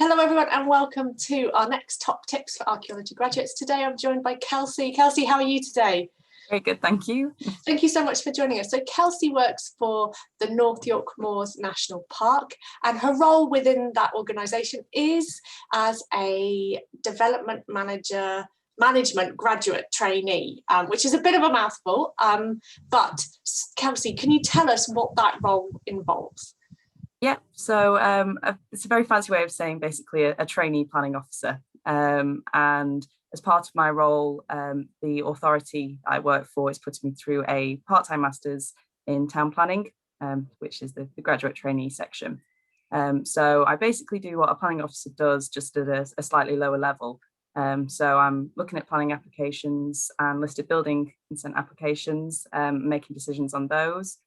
Hello everyone and welcome to our next top tips for archaeology graduates. Today I'm joined by Kelsey. Kelsey, how are you today? Very good, thank you. Thank you so much for joining us. So Kelsey works for the North York Moors National Park, and her role within that organisation is as a development manager, management graduate trainee, which is a bit of a mouthful, but Kelsey, can you tell us what that role involves? Yeah, so it's a very fancy way of saying basically a trainee planning officer. And as part of my role, the authority I work for is putting me through a part-time master's in town planning, which is the graduate trainee section. So I basically do what a planning officer does, just at a slightly lower level. So I'm looking at planning applications and listed building consent applications, making decisions on those.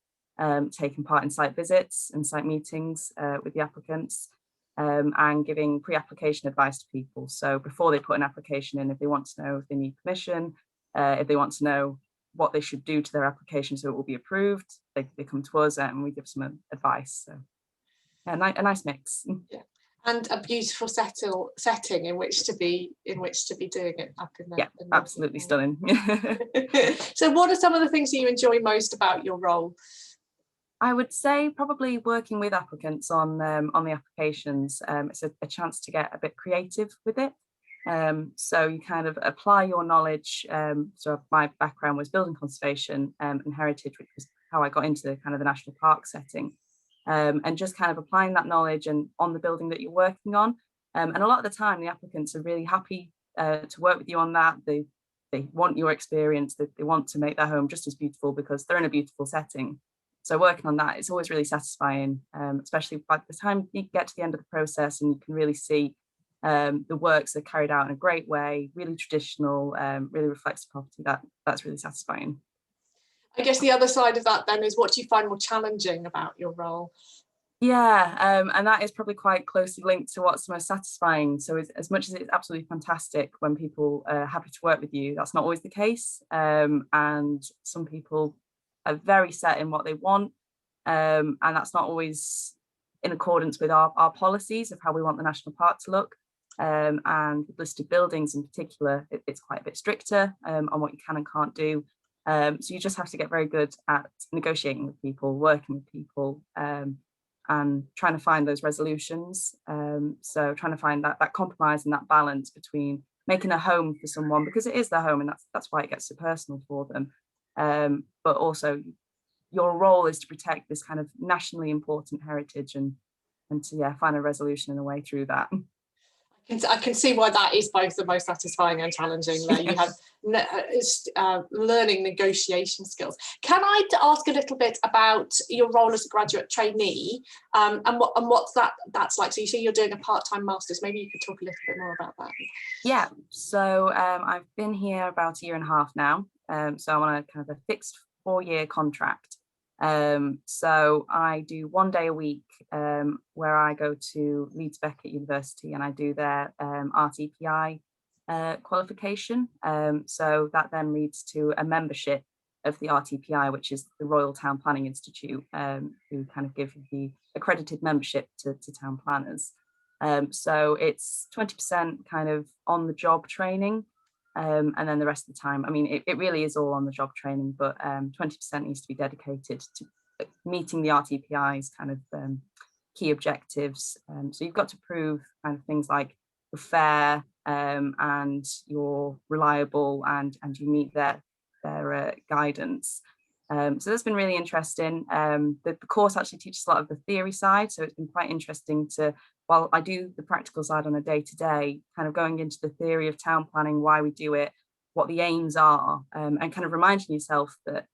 Taking part in site visits and site meetings with the applicants, and giving pre-application advice to people. So before they put an application in, if they want to know if they need permission, if they want to know what they should do to their application so it will be approved, they come to us and we give some advice. So a nice mix. Yeah. And a beautiful setting in which to be doing it up in there. Yeah, absolutely stunning. So what are some of the things that you enjoy most about your role? I would say probably working with applicants on the applications. It's a chance to get a bit creative with it. So you kind of apply your knowledge. So my background was building conservation and heritage, which was how I got into kind of the national park setting. And just kind of applying that knowledge and on the building that you're working on. And a lot of the time, the applicants are really happy to work with you on that. They want your experience. They want to make their home just as beautiful because they're in a beautiful setting. So working on that, it's always really satisfying, especially by the time you get to the end of the process and you can really see the works are carried out in a great way, really traditional, really reflects the property. That's really satisfying. I guess the other side of that then is, what do you find more challenging about your role? Yeah, and that is probably quite closely linked to what's most satisfying. So as much as it's absolutely fantastic when people are happy to work with you, that's not always the case. And some people are very set in what they want, and that's not always in accordance with our policies of how we want the national park to look. And with listed buildings in particular, it's quite a bit stricter on what you can and can't do. So you just have to get very good at negotiating with people, working with people, and trying to find those resolutions. So trying to find that compromise and that balance between making a home for someone, because it is their home and that's why it gets so personal for them. But also your role is to protect this kind of nationally important heritage and to find a resolution and a way through that. I can see why that is both the most satisfying and challenging. There you have learning negotiation skills. Can I ask a little bit about your role as a graduate trainee, and what's that's like? So you say you're doing a part-time master's. Maybe you could talk a little bit more about that. Yeah, so I've been here about a year and a half now. So I'm on a kind of a fixed 4-year contract. So I do 1 day a week where I go to Leeds Beckett University and I do their RTPI qualification. So that then leads to a membership of the RTPI, which is the Royal Town Planning Institute, who kind of give the accredited membership to town planners. So it's 20% kind of on the job training. And then the rest of the time, I mean, it really is all on the job training, but 20% needs to be dedicated to meeting the RTPI's kind of key objectives. So you've got to prove kind of things like you're fair and you're reliable and you meet their guidance. So that's been really interesting. The course actually teaches a lot of the theory side, so it's been quite interesting to, while I do the practical side on a day-to-day, kind of going into the theory of town planning, why we do it, what the aims are, and kind of reminding yourself that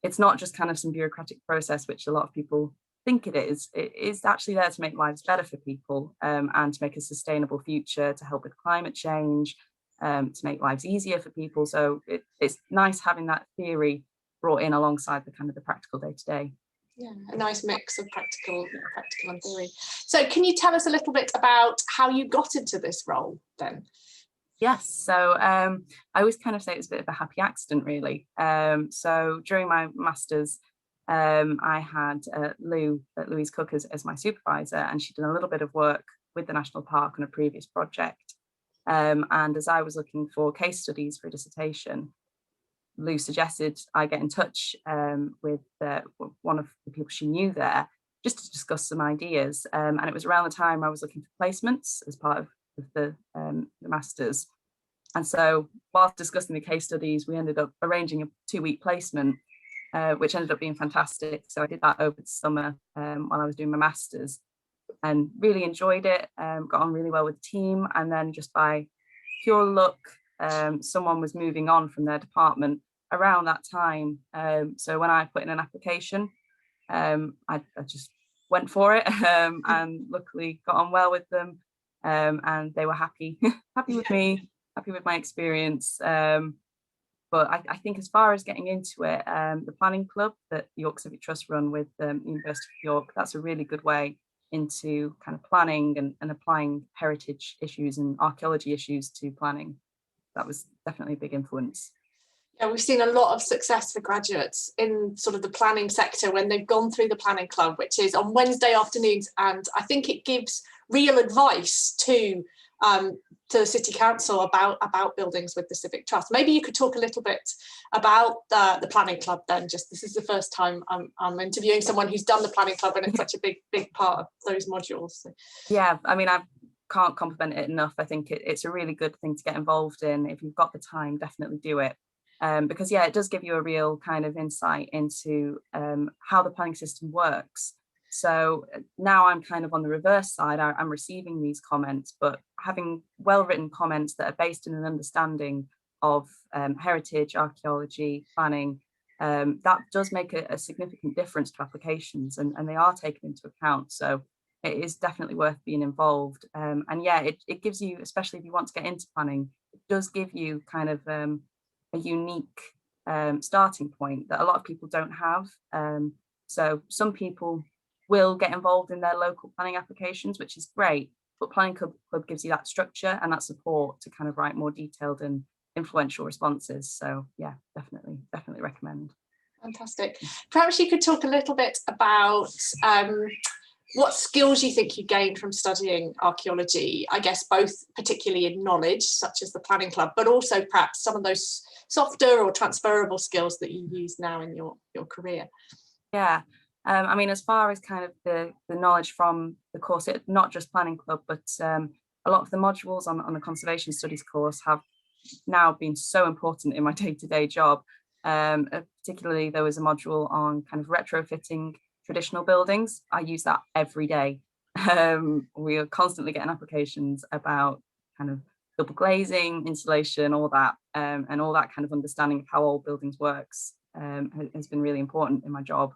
it's not just kind of some bureaucratic process, which a lot of people think it is. It is actually there to make lives better for people, and to make a sustainable future, to help with climate change, to make lives easier for people. So it's nice having that theory brought in alongside the kind of the practical day-to-day. Yeah, a nice mix of practical and theory. So can you tell us a little bit about how you got into this role then? Yes, so I always kind of say it's a bit of a happy accident, really. So during my master's, I had Louise Cook as my supervisor, and she'd done a little bit of work with the National Park on a previous project. And as I was looking for case studies for a dissertation, Lou suggested I get in touch with one of the people she knew there, just to discuss some ideas. And it was around the time I was looking for placements as part of the Masters. And so whilst discussing the case studies, we ended up arranging a 2-week placement, which ended up being fantastic. So I did that over the summer while I was doing my Masters, and really enjoyed it, got on really well with the team. And then just by pure luck, someone was moving on from their department around that time. So when I put in an application, I just went for it, and luckily got on well with them, and they were happy with me, happy with my experience. But I think as far as getting into it, the planning club that the York Civic Trust run with the University of York, that's a really good way into kind of planning and applying heritage issues and archaeology issues to planning. That was definitely a big influence. Yeah, we've seen a lot of success for graduates in sort of the planning sector when they've gone through the planning club, which is on Wednesday afternoons, and I think it gives real advice to the City Council about buildings with the Civic Trust. Maybe you could talk a little bit about the planning club then. Just this is the first time I'm interviewing someone who's done the planning club, and it's such a big part of those modules. So. Yeah, I mean, I can't compliment it enough. I think it's a really good thing to get involved in. If you've got the time, definitely do it. Because yeah, it does give you a real kind of insight into how the planning system works. So now I'm kind of on the reverse side. I'm receiving these comments, but having well-written comments that are based in an understanding of heritage, archaeology, planning, that does make a significant difference to applications, and they are taken into account. So it is definitely worth being involved. And yeah, it gives you, especially if you want to get into planning, it does give you kind of a unique starting point that a lot of people don't have. So some people will get involved in their local planning applications, which is great, but Planning Club gives you that structure and that support to kind of write more detailed and influential responses. So yeah, definitely recommend. Fantastic. Perhaps you could talk a little bit about what skills you think you gained from studying archaeology, I guess both particularly in knowledge, such as the Planning Club, but also perhaps some of those softer or transferable skills that you use now in your career. Yeah, I mean, as far as kind of the knowledge from the course, not just Planning Club, but a lot of the modules on the Conservation Studies course have now been so important in my day-to-day job. Particularly, there was a module on kind of retrofitting traditional buildings. I use that every day. We are constantly getting applications about kind of double glazing, insulation, all that, and all that kind of understanding of how old buildings works has been really important in my job.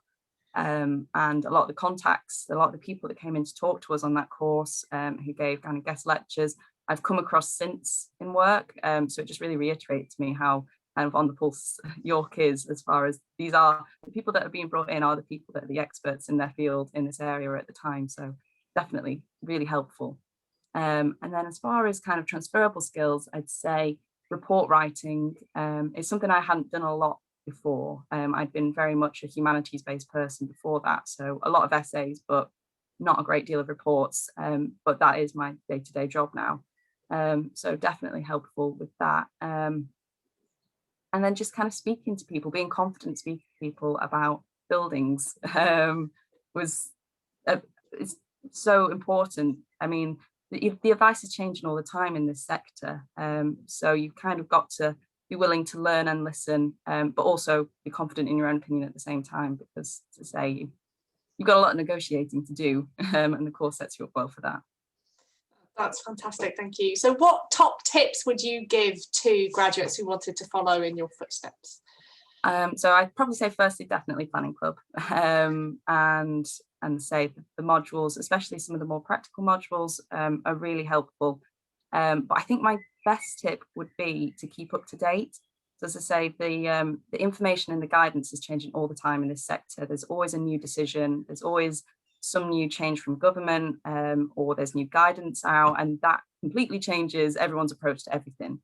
And a lot of the contacts, a lot of the people that came in to talk to us on that course, who gave kind of guest lectures, I've come across since in work. So it just really reiterates to me how kind of on the pulse York is, as far as these are the people that are being brought in are the people that are the experts in their field in this area at the time. So definitely really helpful. And then as far as kind of transferable skills, I'd say report writing is something I hadn't done a lot before. I'd been very much a humanities-based person before that, so a lot of essays, but not a great deal of reports. But that is my day-to-day job now. So definitely helpful with that. And then just kind of speaking to people, being confident speaking to people about buildings it's so important. I mean, the advice is changing all the time in this sector. So you've kind of got to be willing to learn and listen, but also be confident in your own opinion at the same time, because, to say, you've got a lot of negotiating to do, and the course sets you up well for that. That's fantastic, thank you. So what top tips would you give to graduates who wanted to follow in your footsteps? So I'd probably say firstly, definitely Planning Club, and say the modules, especially some of the more practical modules, are really helpful. But I think my best tip would be to keep up to date. So as I say, the information and the guidance is changing all the time in this sector. There's always a new decision. There's always some new change from government, or there's new guidance out, and that completely changes everyone's approach to everything.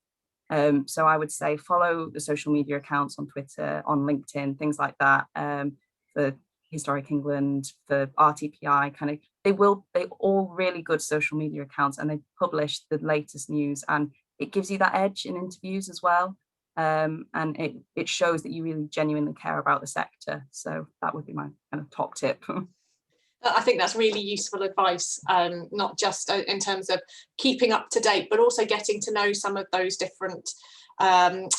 So I would say follow the social media accounts on Twitter, on LinkedIn, things like that, for Historic England, for RTPI, kind of, they're all really good social media accounts, and they publish the latest news, and it gives you that edge in interviews as well. And it shows that you really genuinely care about the sector. So that would be my kind of top tip. I think that's really useful advice, not just in terms of keeping up to date, but also getting to know some of those different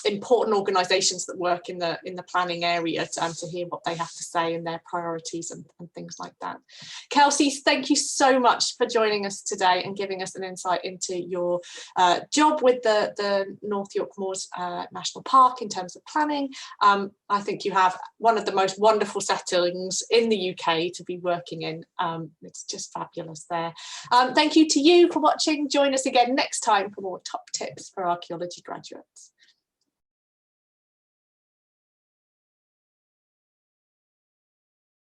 important organisations that work in the planning area, to hear what they have to say and their priorities and things like that. Kelsey, thank you so much for joining us today and giving us an insight into your job with the North York Moors National Park in terms of planning. I think you have one of the most wonderful settings in the UK to be working in. It's just fabulous there. Thank you to you for watching. Join us again next time for more top tips for archaeology graduates.